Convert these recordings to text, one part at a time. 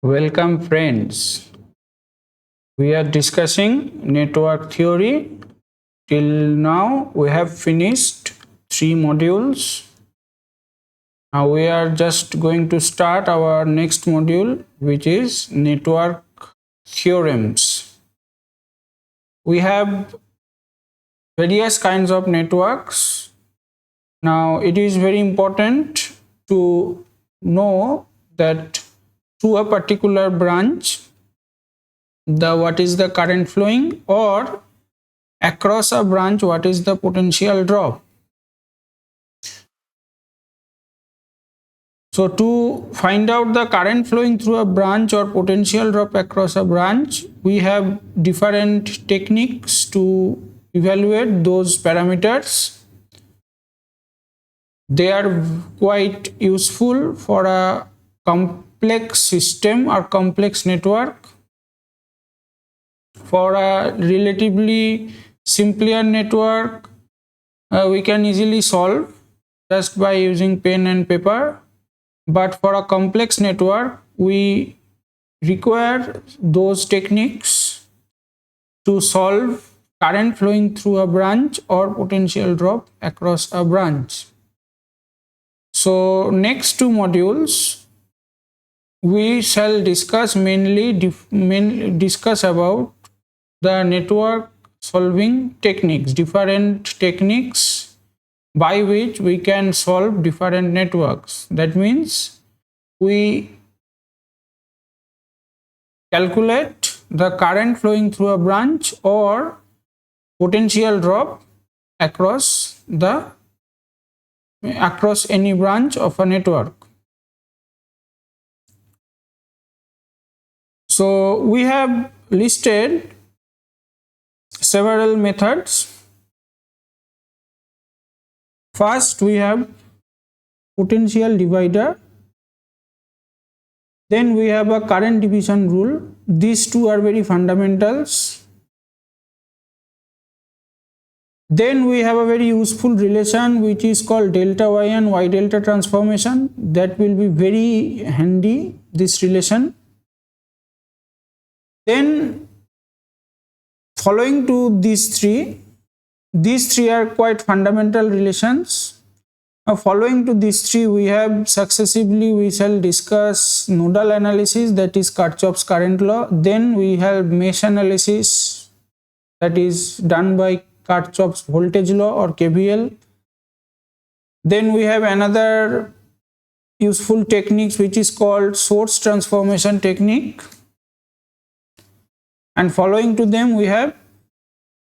Welcome, friends. We are discussing network theory. Till now, we have finished 3 modules. Now, we are just going to start our next module, which is network theorems. We have various kinds of networks. Now, it is very important to know that to a particular branch, what is the current flowing, or across a branch what is the potential drop. So to find out the current flowing through a branch or potential drop across a branch, we have different techniques to evaluate those parameters. They are quite useful for a complex system or complex network. For a relatively simpler network, we can easily solve just by using pen and paper. But for a complex network, we require those techniques to solve current flowing through a branch or potential drop across a branch. So next 2 modules, we shall discuss mainly discuss about the network solving techniques, different techniques by which we can solve different networks. That means we calculate the current flowing through a branch or potential drop across any branch of a network. So we have listed several methods. First, we have potential divider. Then we have a current division rule. These two are very fundamentals. Then we have a very useful relation which is called delta y and y delta transformation. That will be very handy, this relation. Then following to these three are quite fundamental relations. Now following to these three, we have successively, we shall discuss nodal analysis, that is Kirchhoff's current law. Then we have mesh analysis, that is done by Kirchhoff's voltage law or KVL. Then we have another useful technique which is called source transformation technique. And following to them, we have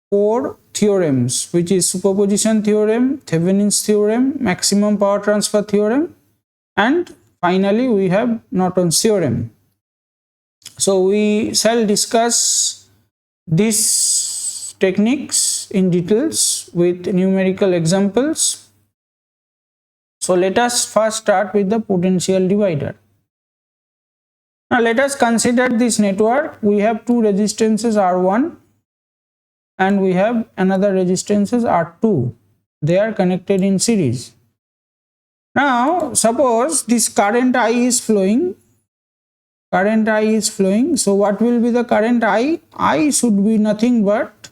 4 theorems, which is superposition theorem, Thevenin's theorem, maximum power transfer theorem, and finally we have Norton's theorem. So we shall discuss these techniques in details with numerical examples. So let us first start with the potential divider. Now let us consider this network. We have 2 resistances R1 and we have another resistances R2. They are connected in series. Now suppose this current I is flowing. So what will be the current I? I should be nothing but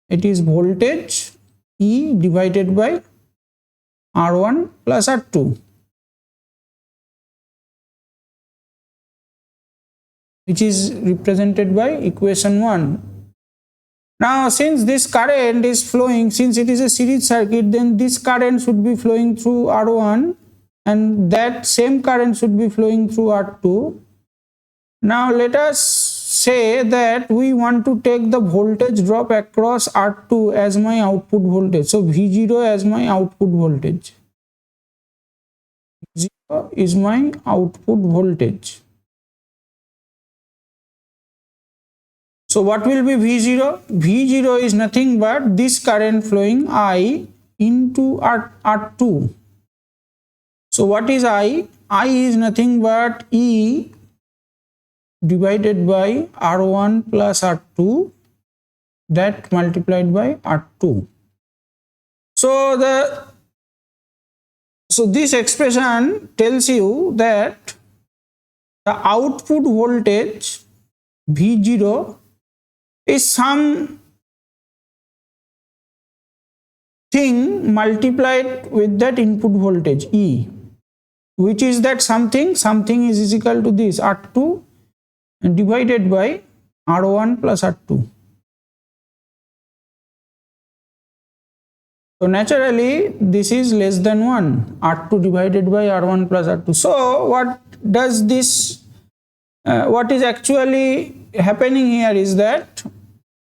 it is voltage E divided by R1 plus R2, which is represented by equation 1. Now since this current is flowing, since it is a series circuit, then this current should be flowing through R1 and that same current should be flowing through R2. Now let us say that we want to take the voltage drop across R2 as my output voltage. So V0 as my output voltage. V0 is my output voltage. So what will be V0? V0 is nothing but this current flowing I into R2. So what is I? I is nothing but E divided by R1 plus R2, that multiplied by R2. So this expression tells you that the output voltage V0 is some thing multiplied with that input voltage E, which is that something is equal to this R2 divided by R1 plus R2. So naturally this is less than 1, R2 divided by R1 plus R2. So what does this, what is actually happening here is that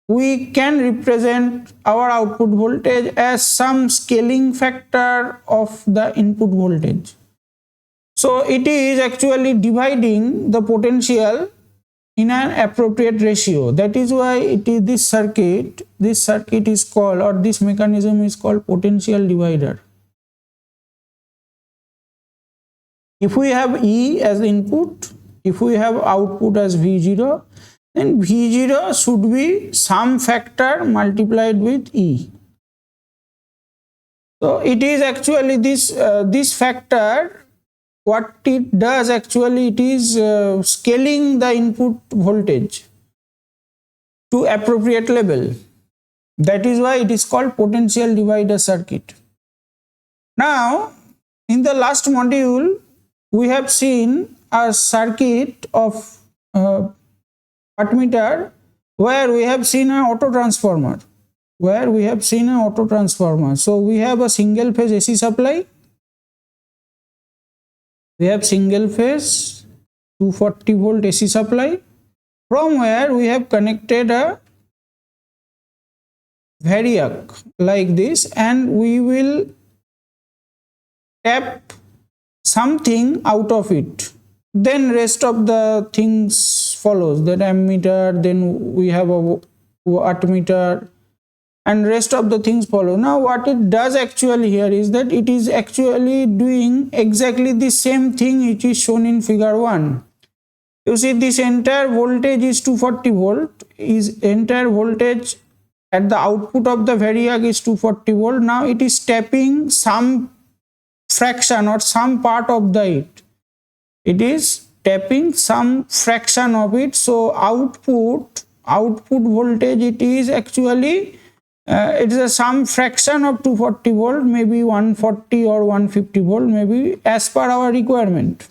we can represent our output voltage as some scaling factor of the input voltage. So it is actually dividing the potential in an appropriate ratio. That is why it is this circuit is called, or this mechanism is called potential divider. If we have E as input, if we have output as V0, then V0 should be some factor multiplied with E. So it is actually this factor. What it does actually, it is scaling the input voltage to appropriate level. That is why it is called potential divider circuit. Now, in the last module, we have seen a circuit of wattmeter where we have seen an auto transformer. So we have a single phase AC supply. We have single phase 240 volt AC supply, from where we have connected a variac like this, and we will tap something out of it. Then rest of the things follows, that ammeter, then we have a wattmeter, and rest of the things follow. Now what it does actually here is that it is actually doing exactly the same thing which is shown in figure 1. You see, this entire voltage is 240 volt, is entire voltage at the output of the variac is 240 volt. Now it is tapping some fraction or some part of it. It is tapping some fraction of it. So output voltage, it is actually it is some fraction of 240 volt, maybe 140 or 150 volt, maybe as per our requirement.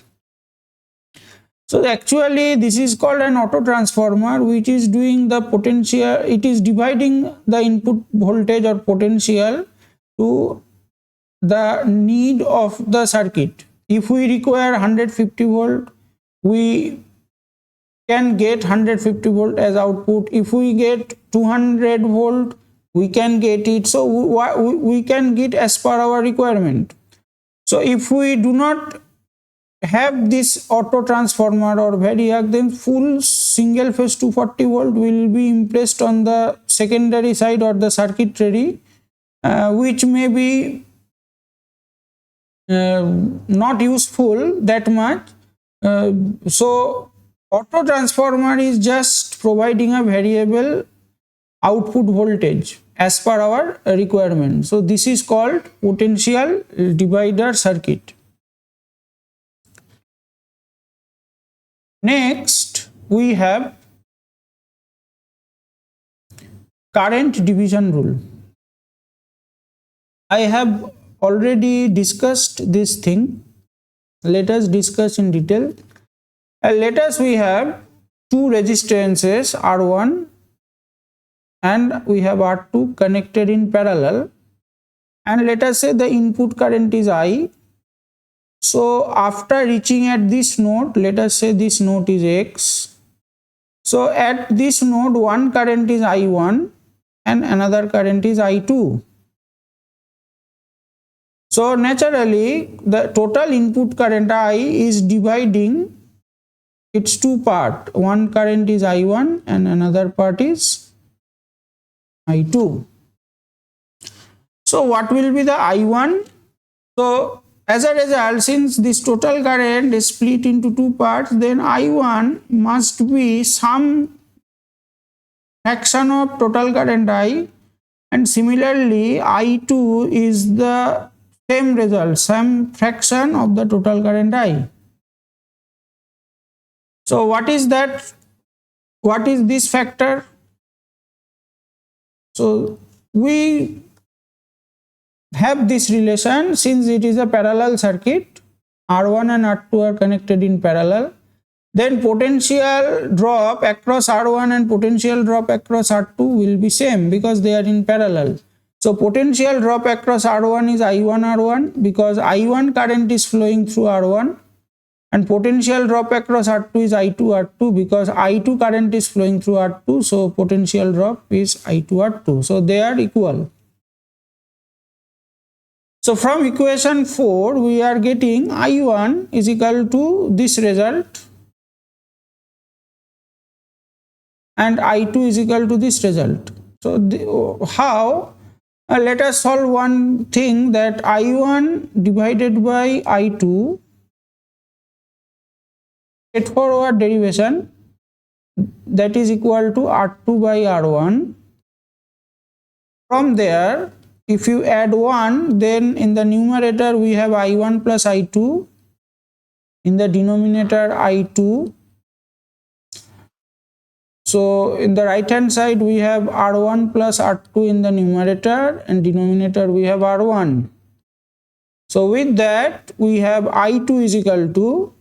So actually this is called an auto transformer, which is doing the potential, it is dividing the input voltage or potential to the need of the circuit. If we require 150 volt, we can get 150 volt as output. If we get 200 volt, we can get it. So we can get as per our requirement. So if we do not have this auto transformer or variac, then full single phase 240 volt will be impressed on the secondary side or the circuitry, which may be not useful that much. So auto transformer is just providing a variable output voltage as per our requirement. So this is called potential divider circuit. Next we have current division rule. I have already discussed this thing. Let us discuss in detail. Let us, we have two resistances R1 and we have R2 connected in parallel, and let us say the input current is I. So after reaching at this node, let us say this node is X. So at this node, one current is I1 and another current is I2. So naturally the total input current I is dividing its two parts. One current is I1 and another part is I2. So what will be the I1? So as a result, since this total current is split into two parts, then I1 must be some fraction of total current I, and similarly I2 is the same result, some fraction of the total current I. So what is that? What is this factor? So we have this relation since it is a parallel circuit, R1 and R2 are connected in parallel, then potential drop across R1 and potential drop across R2 will be same because they are in parallel. So potential drop across R1 is I1 R1 because I1 current is flowing through R1, and potential drop across R2 is I2 R2 because I2 current is flowing through R2, so potential drop is I2 R2. So they are equal. So from equation 4 we are getting I1 is equal to this result and I2 is equal to this result. So how? Let us solve one thing, that I1 divided by I2, straightforward derivation, that is equal to R2 by R1. From there, if you add 1, then in the numerator we have I1 plus I2, in the denominator I2. So in the right hand side we have R1 plus R2 in the numerator, and denominator we have R1. So with that we have I2 is equal to,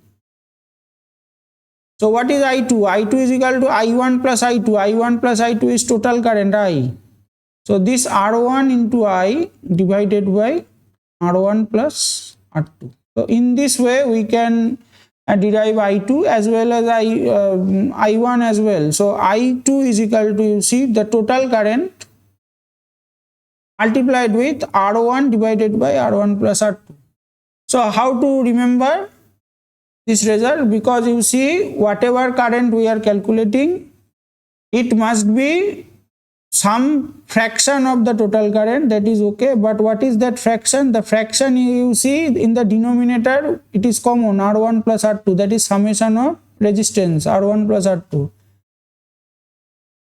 so what is I2? I2 is equal to I1 plus I2. I1 plus I2 is total current I. So this R1 into I divided by R1 plus R2. So in this way we can derive I2 as well as I1 as well. So I2 is equal to, you see, the total current multiplied with R1 divided by R1 plus R2. So how to remember this result? Because you see, whatever current we are calculating, it must be some fraction of the total current, that is okay. But what is that fraction? The fraction, you see in the denominator, it is common, R1 plus R2, that is summation of resistance R1 plus R2.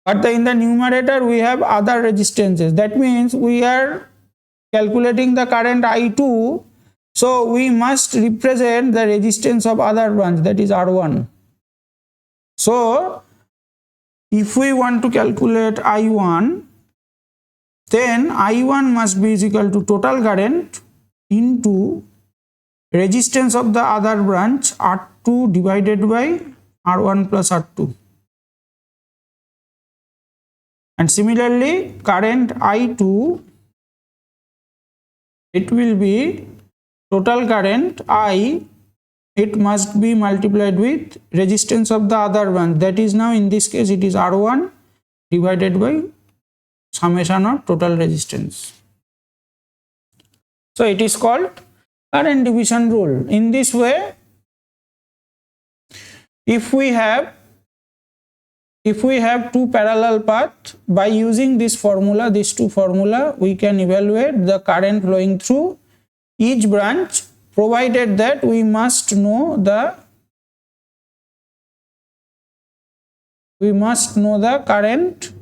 But in the numerator we have other resistances. That means we are calculating the current I2, so we must represent the resistance of other branch, that is R1. So if we want to calculate I1, then I1 must be equal to total current into resistance of the other branch R2 divided by R1 plus R2. And similarly, current I2, it will be total current I, it must be multiplied with resistance of the other branch, that is now in this case it is R1 divided by summation of total resistance. So it is called current division rule. In this way, if we have two parallel paths, by using this formula, these two formula, we can evaluate the current flowing through each branch, provided that we must know the current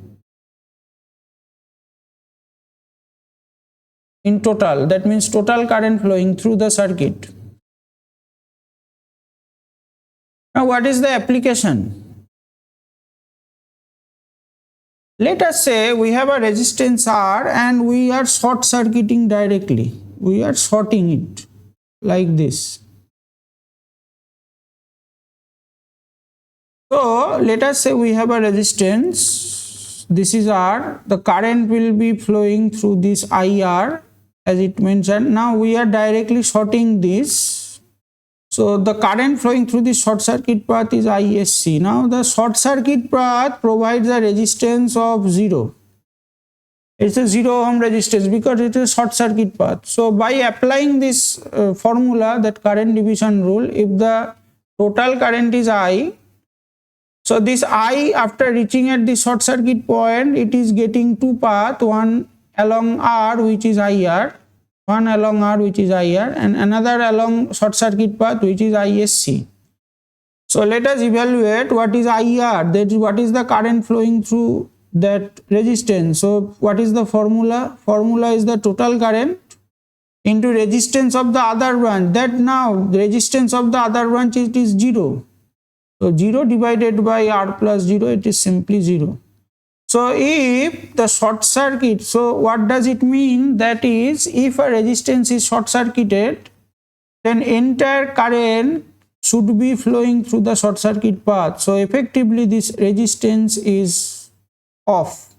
in total, that means total current flowing through the circuit. Now what is the application? Let us say we have a resistance R and we are short circuiting directly. We are shorting it like this. So let us say we have a resistance, this is R, the current will be flowing through this IR as it mentioned. Now we are directly shorting this, so the current flowing through this short circuit path is ISC. Now the short circuit path provides a resistance of 0. It's a 0 ohm resistance because it is short circuit path. So by applying this formula, that current division rule, if the total current is I, so this I, after reaching at the short circuit point, it is getting two paths, one along R which is IR, one along R which is IR, and another along short circuit path which is ISC. So let us evaluate what is IR, that is what is the current flowing through that resistance. So what is the formula? Formula is the total current into resistance of the other branch. That now resistance of the other branch, it is 0. So 0 divided by R plus 0, it is simply 0. So if the short circuit, so what does it mean? That is, if a resistance is short circuited, then entire current should be flowing through the short circuit path. So effectively this resistance is off,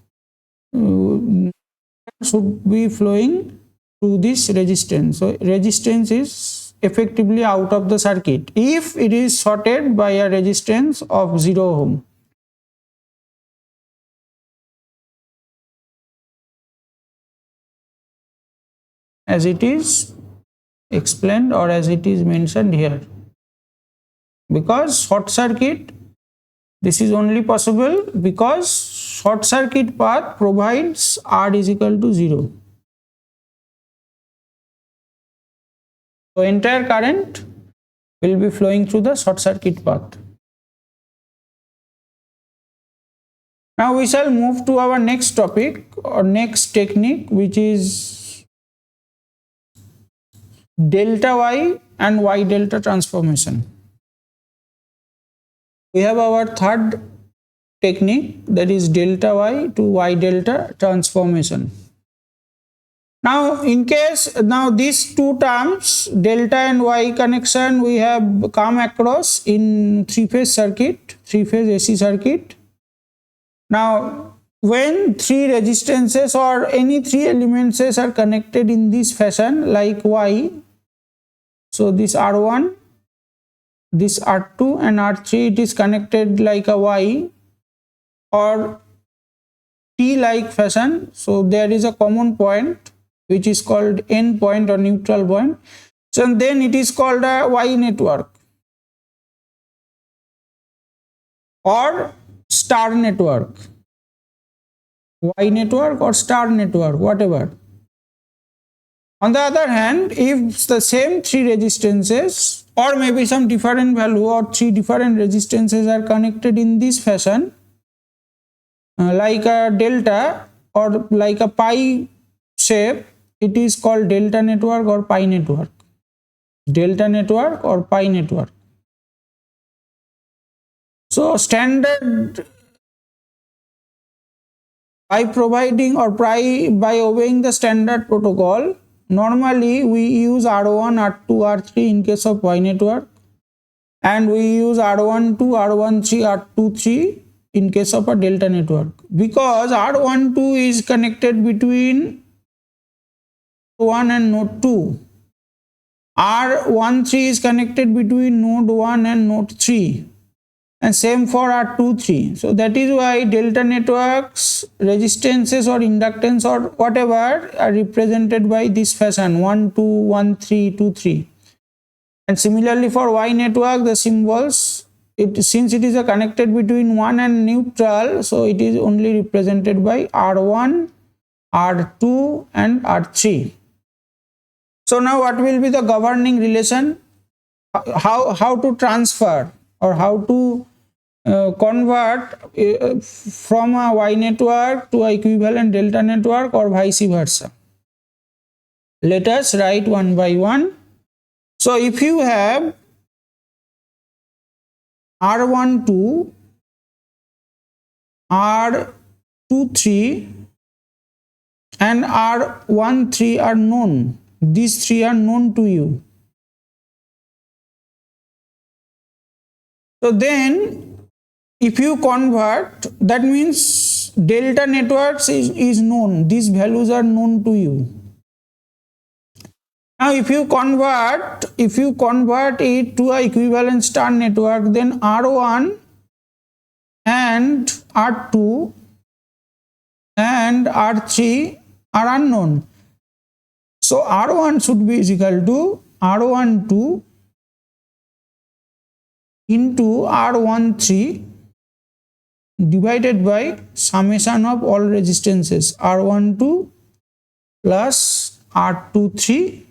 should be flowing through this resistance. So resistance is effectively out of the circuit if it is shorted by a resistance of 0 ohm. As it is explained or as it is mentioned here. Because short circuit, this is only possible because short circuit path provides R is equal to 0. So entire current will be flowing through the short circuit path. Now we shall move to our next topic or next technique, which is delta Y and Y delta transformation. We have our third technique, that is delta Y to Y delta transformation. Now in case, now these two terms, delta and Y connection, we have come across in three-phase circuit, three-phase AC circuit. Now when three resistances or any three elements are connected in this fashion like Y, so this R1, this R2 and R3, it is connected like a Y or T-like fashion. So there is a common point which is called end point or neutral point. So then it is called a Y network or star network. Y network or star network, whatever. On the other hand, if the same three resistances or maybe some different value or three different resistances are connected in this fashion, like a delta or like a pi shape, it is called delta network or pi network. Delta network or pi network. So standard, by providing or by obeying the standard protocol, normally we use R1, R2, R3 in case of Y network, and we use R12, R13, R23 in case of a delta network, because R12 is connected between 1 and node 2. R13 is connected between node 1 and node 3, and same for R23. So that is why delta networks resistances or inductance or whatever are represented by this fashion 1 2 1 3 2 3. And similarly for Y network, the symbols, since it is a connected between 1 and neutral, so it is only represented by R1, R2 and R3. So now what will be the governing relation? How to transfer or how to convert from a Y network to a equivalent delta network or vice versa. Let us write one by one. So if you have R12, R23 and R13 are known, these three are known to you. So then if you convert, that means delta networks is known, these values are known to you. Now if you convert it to a equivalent star network, then R1 and R2 and R3 are unknown. So R1 should be is equal to R12 into R13 divided by summation of all resistances R12 plus R23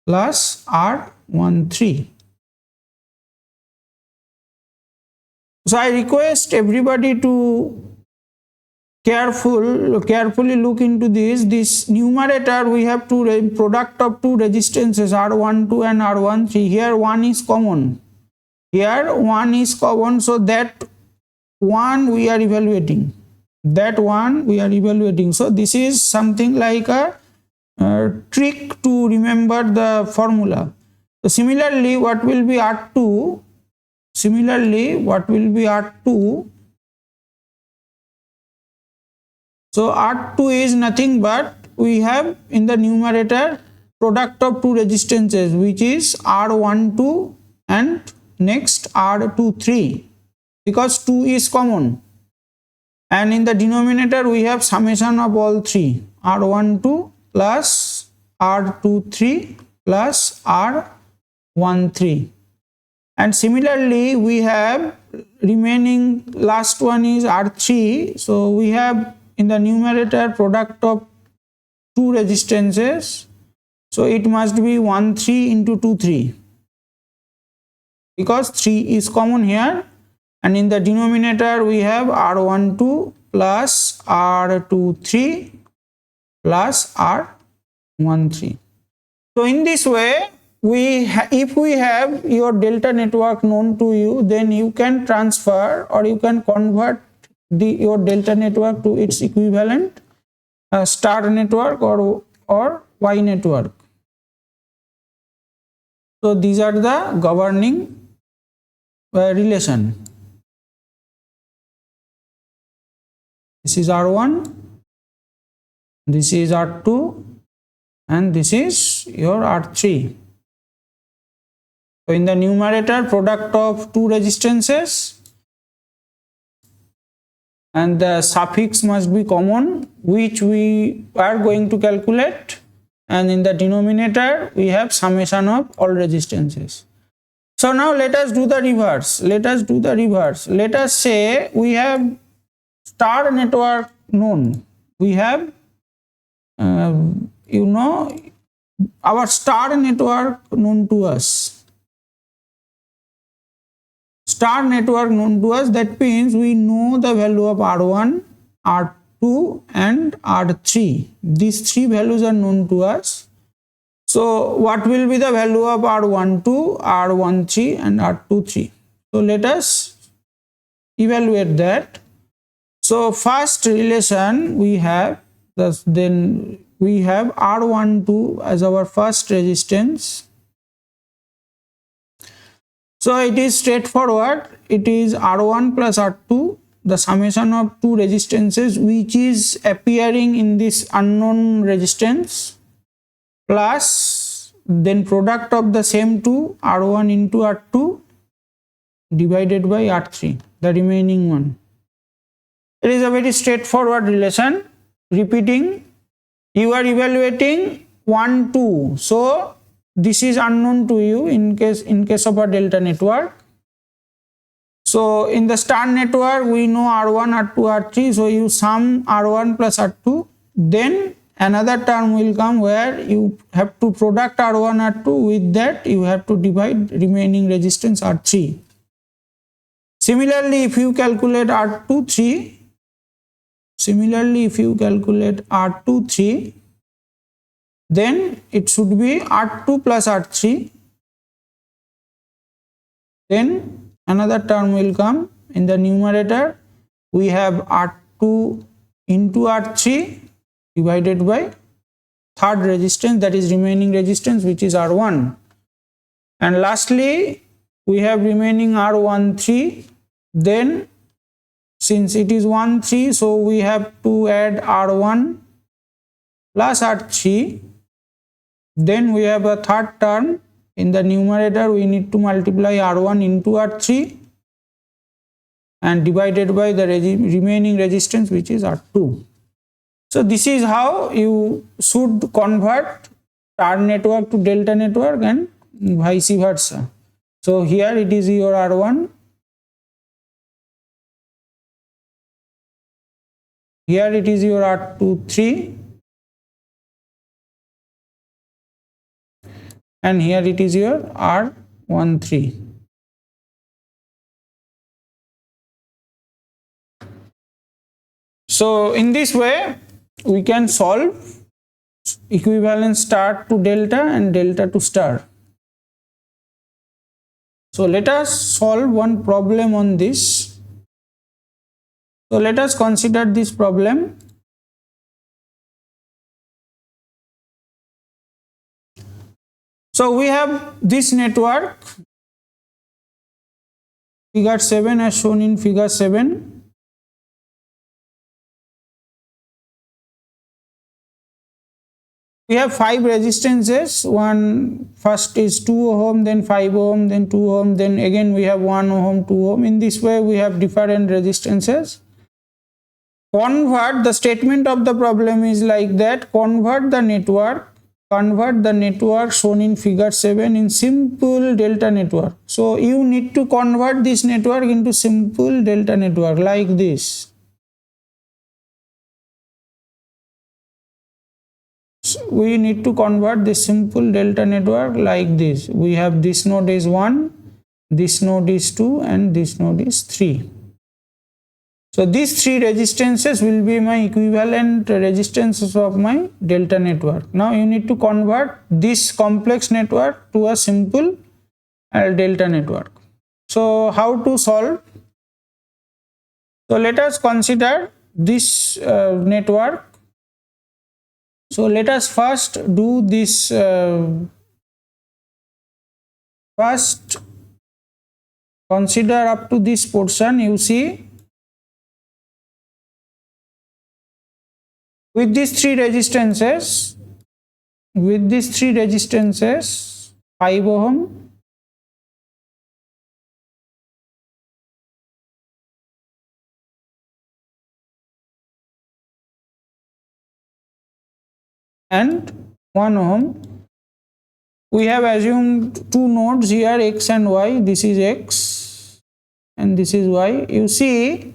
plus R13. So I request everybody to carefully look into this numerator. We have product of two resistances R12 and R13. Here one is common. Here 1 is common, so that one we are evaluating. So this is something like a trick to remember the formula. So similarly, what will be R2? So R2 is nothing but we have in the numerator product of two resistances, which is R12 and next R23, because 2 is common, and in the denominator we have summation of all three, R12 plus R23 plus R13. And similarly we have remaining last one is R3. So we have in the numerator product of two resistances, so it must be 1 3 into 2 3, because 3 is common here, and in the denominator we have R12 plus R23 plus R13. So in this way, if we have your delta network known to you, then you can transfer or you can convert your delta network to its equivalent star network or Y network. So these are the governing relation. This is R1, this is R2, and this is your R3. So in the numerator, product of two resistances, and the suffix must be common, which we are going to calculate, and in the denominator we have summation of all resistances. So now let us do the reverse. Let us say we have star network known. We have our star network known to us. That means we know the value of R1, R2 and R3. These three values are known to us. So what will be the value of R12, R13 and R23? So let us evaluate that. So first relation we have, then we have R12 as our first resistance. So it is straightforward. It is R1 plus R2, the summation of two resistances which is appearing in this unknown resistance, plus then product of the same two, R1 into R2 divided by R3, the remaining one. It is a very straightforward relation. Repeating, you are evaluating 1 2, so this is unknown to you in case of a delta network. So in the star network we know R1, R2, R3, so you sum R1 plus R2, then another term will come where you have to product R1, R2, with that you have to divide remaining resistance R3. Similarly, if you calculate R23, then it should be R2 plus R3, then another term will come in the numerator. We have R2 into R3 divided by third resistance, that is remaining resistance, which is R1, and lastly we have remaining R13. Then since it is 1 3, so we have to add R1 plus R3. Then we have a third term in the numerator. We need to multiply R1 into R3 and divided by the remaining resistance, which is R2. So this is how you should convert star network to delta network and vice versa. So here it is your R1, here it is your R23, and here it is your R13. So in this way we can solve equivalent star to delta and delta to star. So let us solve one problem on this. So let us consider this problem. So we have this network, figure 7 as shown in figure 7. We have 5 resistances. One first is 2 ohm, then 5 ohm, then 2 ohm, then again we have 1 ohm, 2 ohm. In this way we have different resistances. Convert, the statement of the problem is like that: convert the network shown in figure 7 in simple delta network. So you need to convert this network into simple delta network like this. We need to convert this simple delta network like this. We have this node is 1, this node is 2, and this node is 3. So these 3 resistances will be my equivalent resistances of my delta network. Now you need to convert this complex network to a simple delta network. So how to solve? So let us consider this network. So let us first do this. First consider up to this portion. You see, with these 3 resistances, 5 ohm, and 1 ohm, we have assumed 2 nodes here, x and y. This is x and this is y. You see,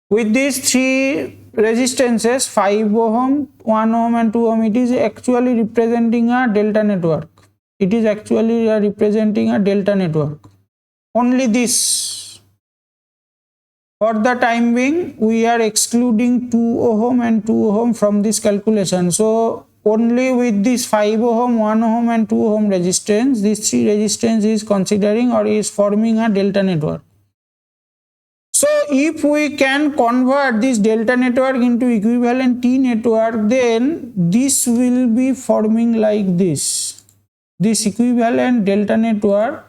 with these 3 resistances, 5 ohm, 1 ohm and 2 ohm, it is actually representing a delta network. It is actually representing a delta network. Only this. For the time being, we are excluding 2 ohm and 2 ohm from this calculation. So only with this 5 ohm, 1 ohm and 2 ohm resistance, these 3 resistance is considering or is forming a delta network. So if we can convert this delta network into equivalent T network, then this will be forming like this. This equivalent delta network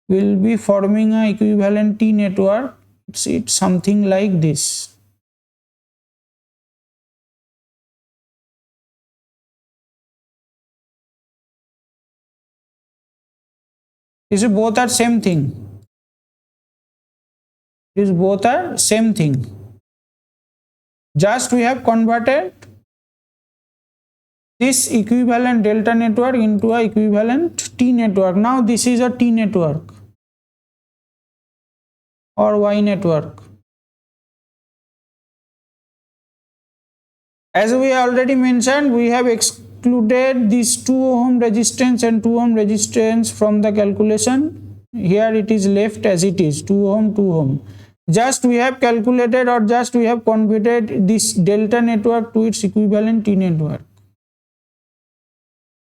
will be forming a equivalent T network. It's something like this. These both are same thing. These both are same thing. Just we have converted this equivalent delta network into a equivalent T network. Now this is a T network or Y network. As we already mentioned, we have excluded this 2 ohm resistance and 2 ohm resistance from the calculation. Here it is left as it is, 2 ohm, 2 ohm. Just we have calculated or just we have converted this delta network to its equivalent T network.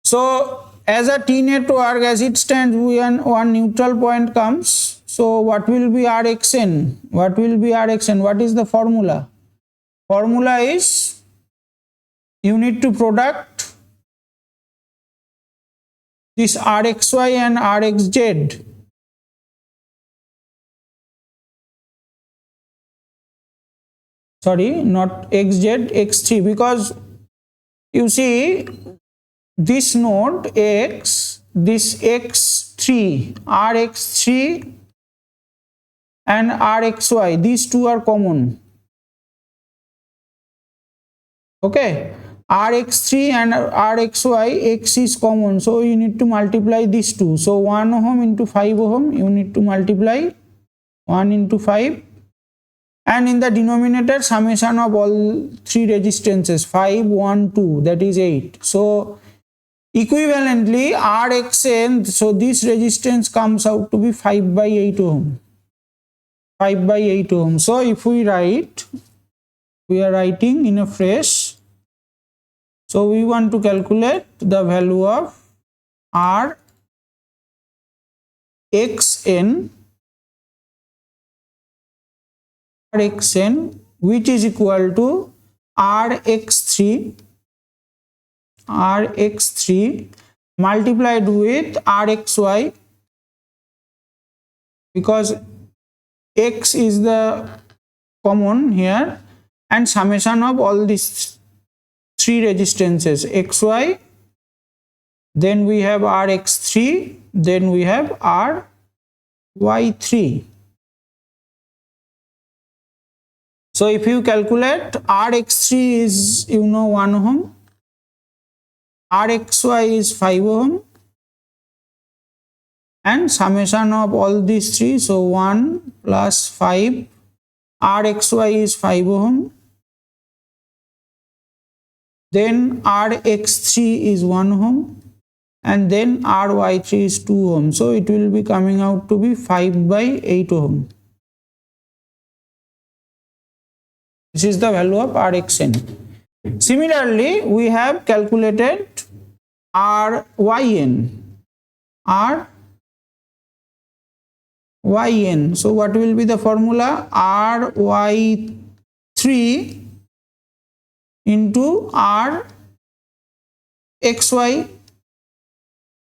So as a T network, as it stands, when one neutral point comes, so what will be Rxn? What will be Rxn? What is the formula? Formula is, you need to product this Rxy and Rxz. Sorry, not xz, x3, because you see this node x, this x3, Rx3 and Rxy, these two are common. Okay, Rx3 and Rxy, x is common, so you need to multiply these two. So 1 ohm into 5 ohm, you need to multiply 1 into 5, and in the denominator summation of all 3 resistances, 5, 1, 2, that is 8. So equivalently Rxn, so this resistance comes out to be 5 by 8 ohm. 5 by 8 ohm. So if we write, we are writing in a phrase. So we want to calculate the value of R Xn which is equal to Rx3 multiplied with Rxy, because X is the common here, and summation of all these three resistances xy, then we have Rx3, then we have Ry3. So if you calculate, Rx3 is 1 ohm, Rxy is 5 ohm, and summation of all these three, so 1 plus 5, Rxy is 5 ohm, then Rx3 is 1 ohm, and then Ry3 is 2 ohm. So it will be coming out to be 5/8 ohm. This is the value of Rxn. Similarly, we have calculated Ryn. So what will be the formula? Ry3 into Rxy.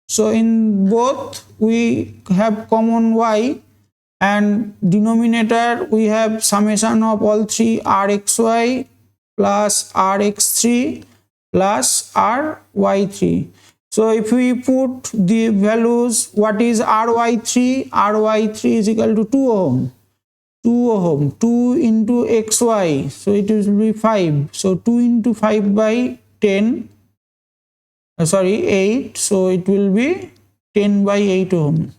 So in both we have common y, and denominator we have summation of all three Rxy plus Rx3 plus Ry3. So if we put the values, what is Ry3? Ry3 is equal to 2 ohm. 2 into xy, so it will be 5. So 2 into 5/10, 8, so it will be 10/8 ohm.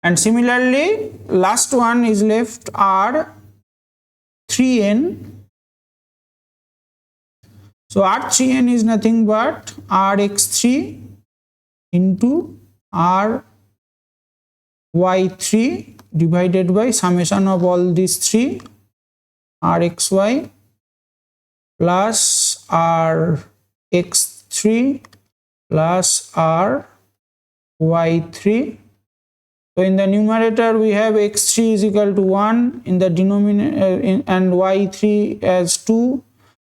And similarly, last one is left R3n. So R3n is nothing but Rx3 into Ry3 divided by summation of all these three Rxy plus Rx3 plus Ry3. So in the numerator we have x3 is equal to 1, in the denominator and y3 as 2.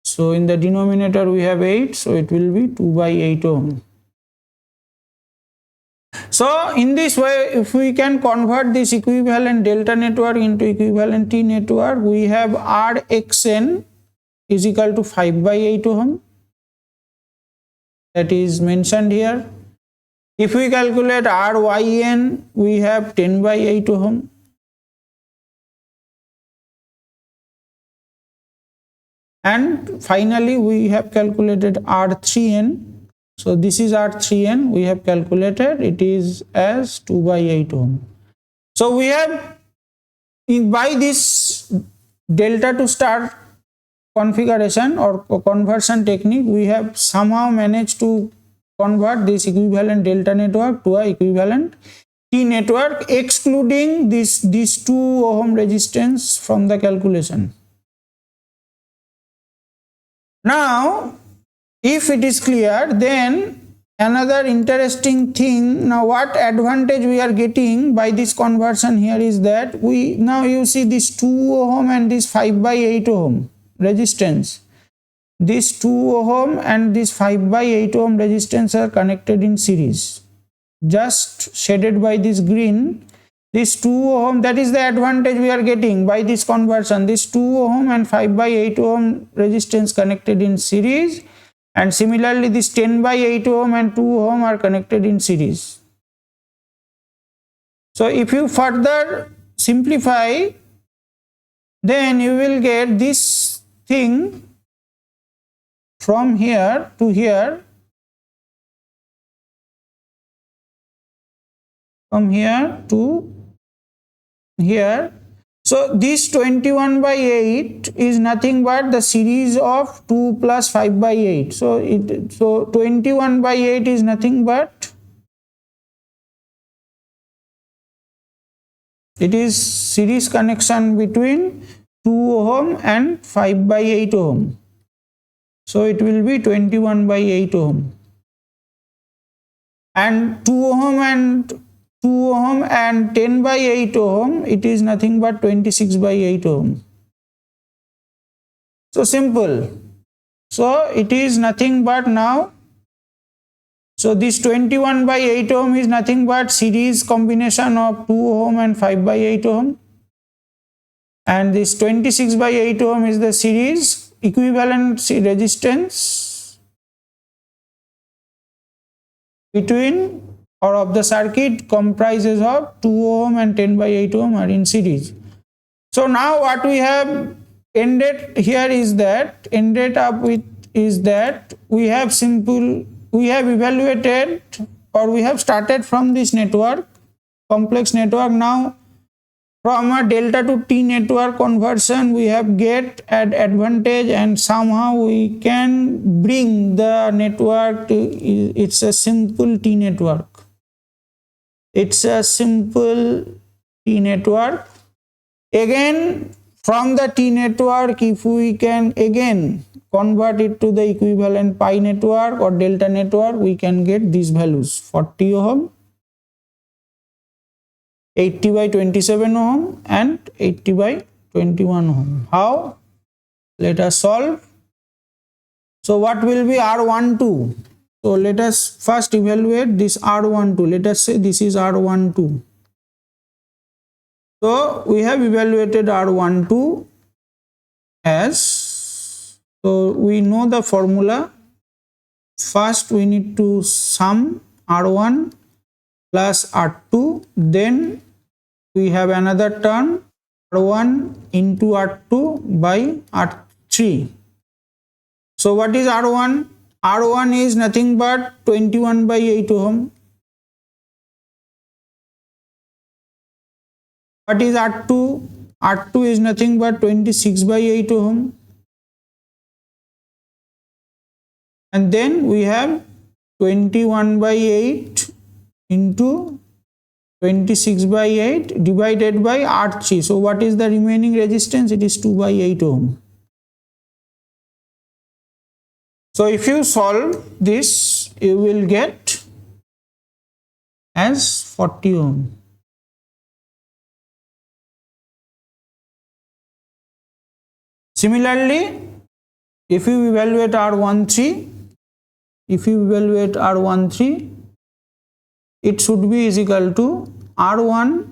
So in the denominator we have 8, so it will be 2/8 ohm. So in this way, if we can convert this equivalent delta network into equivalent T network, we have Rxn is equal to 5/8 ohm, that is mentioned here. If we calculate Ryn, we have 10/8 ohm. And finally, we have calculated R3n. So this is R3n, we have calculated, it is as 2/8 ohm. So we have, by this delta to star configuration or conversion technique, we have somehow managed to convert this equivalent delta network to a equivalent T network, excluding these 2 ohm resistance from the calculation. Now, if it is clear, then another interesting thing, now what advantage we are getting by this conversion here is that now you see this 2 ohm and this 5/8 ohm resistance. This 2 ohm and this 5/8 ohm resistance are connected in series, just shaded by this green. This 2 ohm, that is the advantage we are getting by this conversion. This 2 ohm and 5/8 ohm resistance connected in series, and similarly this 10/8 ohm and 2 ohm are connected in series. So if you further simplify, then you will get this thing from here to here, from here to here. So this 21/8 is nothing but the series of 2 plus 5/8. So 21/8 is nothing but, it is series connection between 2 ohm and 5/8 ohm. So it will be 21/8 ohm. and 2 ohm and 2 ohm and 10 by 8 ohm, it is nothing but 26 by 8 ohm. So simple. So it is nothing but now, so this 21 by 8 ohm is nothing but series combination of 2 ohm and 5 by 8 ohm, and this 26 by 8 ohm is the series equivalent resistance between or of the circuit comprises of 2 ohm and 10 by 8 ohm are in series. So now what we have ended here is that we have evaluated, or we have started from this network, complex network. Now from a delta to T network conversion, we have get an advantage, and somehow we can bring the network to, it's a simple T network. It's a simple T network. Again, from the T network, if we can again convert it to the equivalent pi network or delta network, we can get these values: 40 ohm, 80 by 27 ohm and 80 by 21 ohm. How? Let us solve. So what will be R12? So let us first evaluate this R12. Let us say this is R12. So we have evaluated R12 as, so we know the formula. First we need to sum R1 plus R2, then we have another term R1 into R2 by R3. So what is R1? R1 is nothing but 21 by 8 ohm. What is R2? R2 is nothing but 26 by 8 ohm. And then we have 21 by 8 into 26 by 8 divided by R3. So what is the remaining resistance? It is 2 by 8 ohm. So if you solve this, you will get as 40 ohm. Similarly, if you evaluate R13, it should be is equal to R1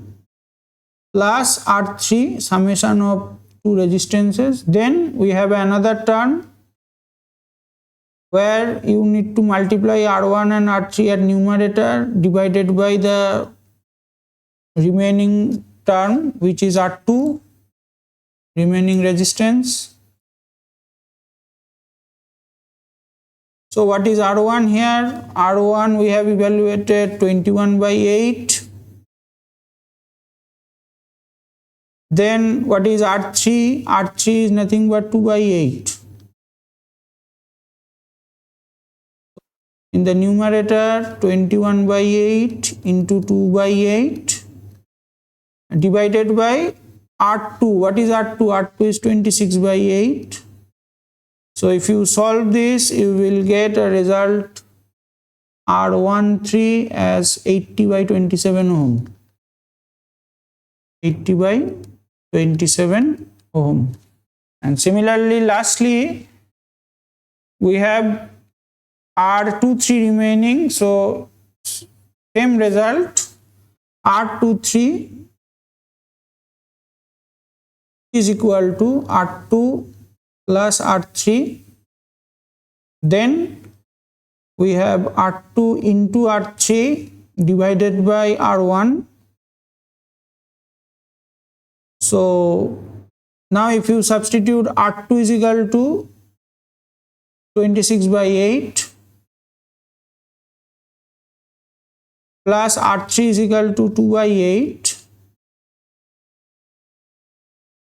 plus R3 summation of two resistances. Then we have another term where you need to multiply R1 and R3 at numerator divided by the remaining term, which is R2, remaining resistance. So what is R1 here? R1 we have evaluated 21 by 8. Then what is R3? R3 is nothing but 2 by 8. In the numerator, 21 by 8 into 2 by 8 divided by R2. What is R2? R2 is 26 by 8. So if you solve this, you will get a result R13 as 80 by 27 ohm. 80 by 27 ohm. And similarly, lastly, we have R23 remaining. So same result, R23 is equal to R2 plus R3. Then we have R2 into R3 divided by R1. So now if you substitute, R2 is equal to 26 by 8 plus R3 is equal to 2 by 8.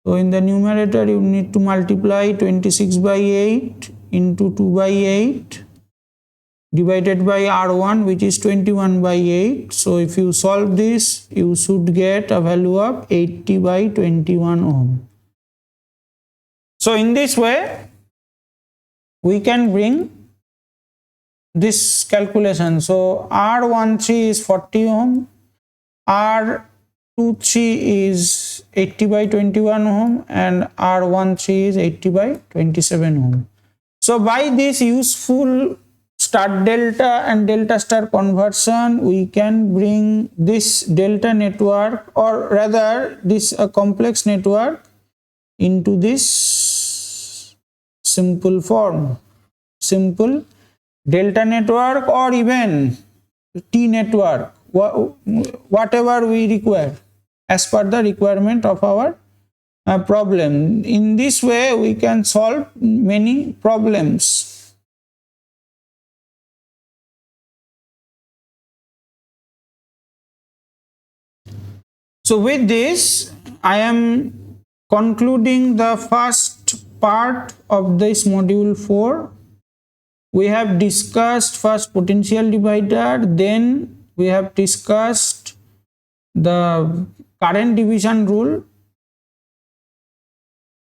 So in the numerator you need to multiply 26 by 8 into 2 by 8 divided by R1, which is 21 by 8. So if you solve this, you should get a value of 80 by 21 ohm. So in this way we can bring this calculation. So R13 is 40 ohm, R23 is 80 by 21 ohm, and R13 is 80 by 27 ohm. So by this useful star delta and delta star conversion, we can bring this delta network, or rather this complex network, into this simple form, simple delta network, or even T network, whatever we require as per the requirement of our problem. In this way we can solve many problems. So with this I am concluding the first part of this module 4. We have discussed first potential divider, then we have discussed the current division rule.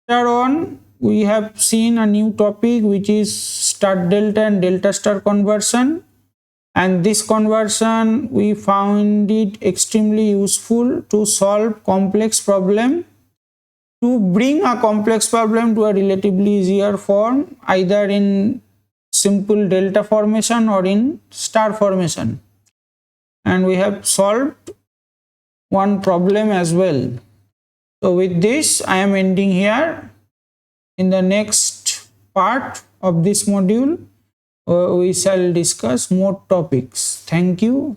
Later on we have seen a new topic, which is star delta and delta star conversion, and this conversion we found it extremely useful to solve complex problem, to bring a complex problem to a relatively easier form, either in simple delta formation or in star formation. And we have solved one problem as well. So with this I am ending here. In the next part of this module we shall discuss more topics. Thank you.